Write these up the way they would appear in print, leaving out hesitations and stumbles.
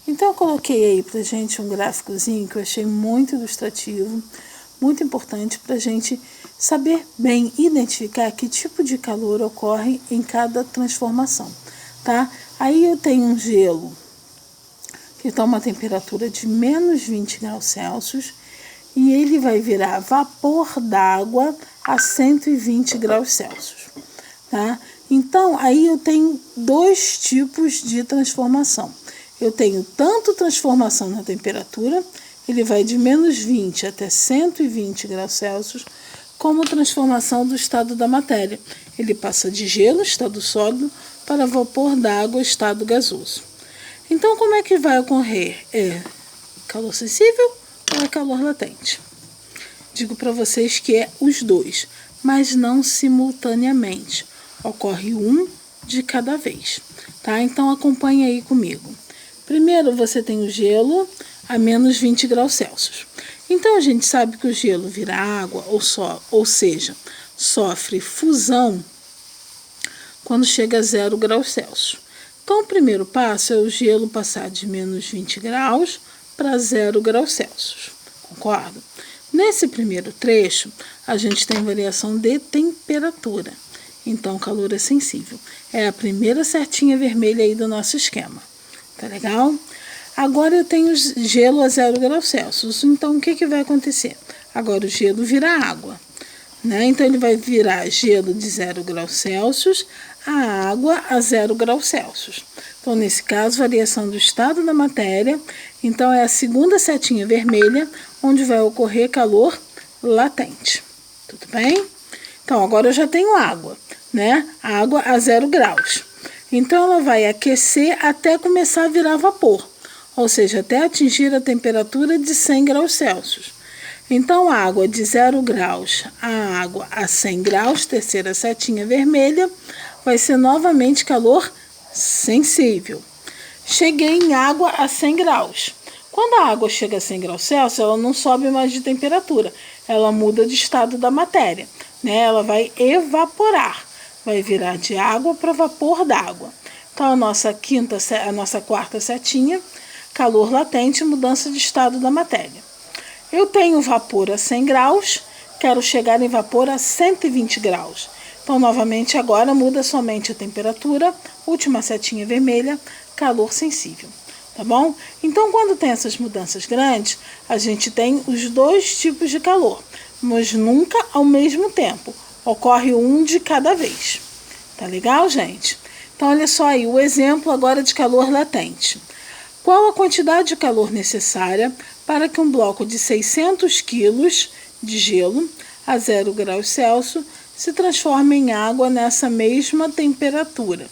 Então eu coloquei aí pra gente um gráficozinho que eu achei muito ilustrativo, muito importante para a gente saber bem identificar que tipo de calor ocorre em cada transformação, tá? Aí eu tenho um gelo que está uma temperatura de menos 20 graus Celsius e ele vai virar vapor d'água a 120 graus Celsius, tá? Então, aí eu tenho dois tipos de transformação. Eu tenho tanto transformação na temperatura, ele vai de menos 20 até 120 graus Celsius, como transformação do estado da matéria. Ele passa de gelo, estado sólido, para vapor d'água, estado gasoso. Então, como é que vai ocorrer? É calor sensível ou é calor latente? Digo para vocês que é os dois, mas não simultaneamente. Ocorre um de cada vez, tá? Então, acompanhe aí comigo. Primeiro, você tem o gelo a menos 20 graus Celsius. Então, a gente sabe que o gelo vira água, ou seja, sofre fusão quando chega a 0 graus Celsius. Então, o primeiro passo é o gelo passar de menos 20 graus para 0 graus Celsius. Concordo? Nesse primeiro trecho, a gente tem variação de temperatura. Então, o calor é sensível. É a primeira setinha vermelha aí do nosso esquema. Tá legal? Agora eu tenho gelo a 0 graus Celsius. Então, o que vai acontecer? Agora o gelo vira água, né? Então, ele vai virar gelo de 0 graus Celsius a água a 0 graus Celsius. Então, nesse caso, variação do estado da matéria. Então, é a segunda setinha vermelha, onde vai ocorrer calor latente. Tudo bem? Então, agora eu já tenho água, né? Água a 0 graus. Então, ela vai aquecer até começar a virar vapor, ou seja, até atingir a temperatura de 100 graus Celsius. Então, a água de 0 graus, a água a 100 graus, terceira setinha vermelha, vai ser novamente calor sensível. Cheguei em água a 100 graus. Quando a água chega a 100 graus Celsius, ela não sobe mais de temperatura, ela muda de estado da matéria, né? Ela vai evaporar, vai virar de água para vapor d'água. Então, a nossa quarta setinha, calor latente, mudança de estado da matéria. Eu tenho vapor a 100 graus, quero chegar em vapor a 120 graus. Então, novamente, agora muda somente a temperatura, última setinha vermelha, calor sensível. Tá bom? Então, quando tem essas mudanças grandes, a gente tem os dois tipos de calor, mas nunca ao mesmo tempo. Ocorre um de cada vez. Tá legal, gente? Então, olha só aí o exemplo agora de calor latente. Qual a quantidade de calor necessária para que um bloco de 600 quilos de gelo a 0 graus Celsius se transforme em água nessa mesma temperatura?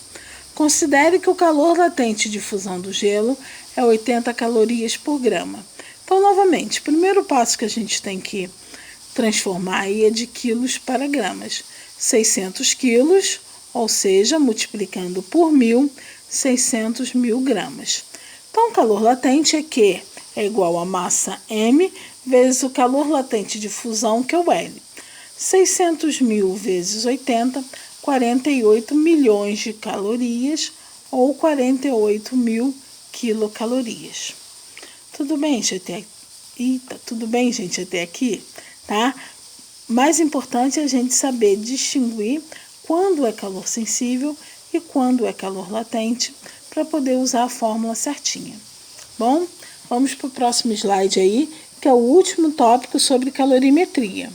Considere que o calor latente de fusão do gelo é 80 calorias por grama. Então, novamente, o primeiro passo que a gente tem que transformar aí é de quilos para gramas. 600 quilos, ou seja, multiplicando por 1.000, 600 mil gramas. Então, o calor latente é Q é igual a massa M vezes o calor latente de fusão, que é o L. 600 mil vezes 80, 48 milhões de calorias ou 48 mil quilocalorias. Tudo bem, gente? Tudo bem, gente, até aqui, tá? Mais importante é a gente saber distinguir quando é calor sensível e quando é calor latente, para poder usar a fórmula certinha. Bom, vamos para o próximo slide aí, que é o último tópico sobre calorimetria.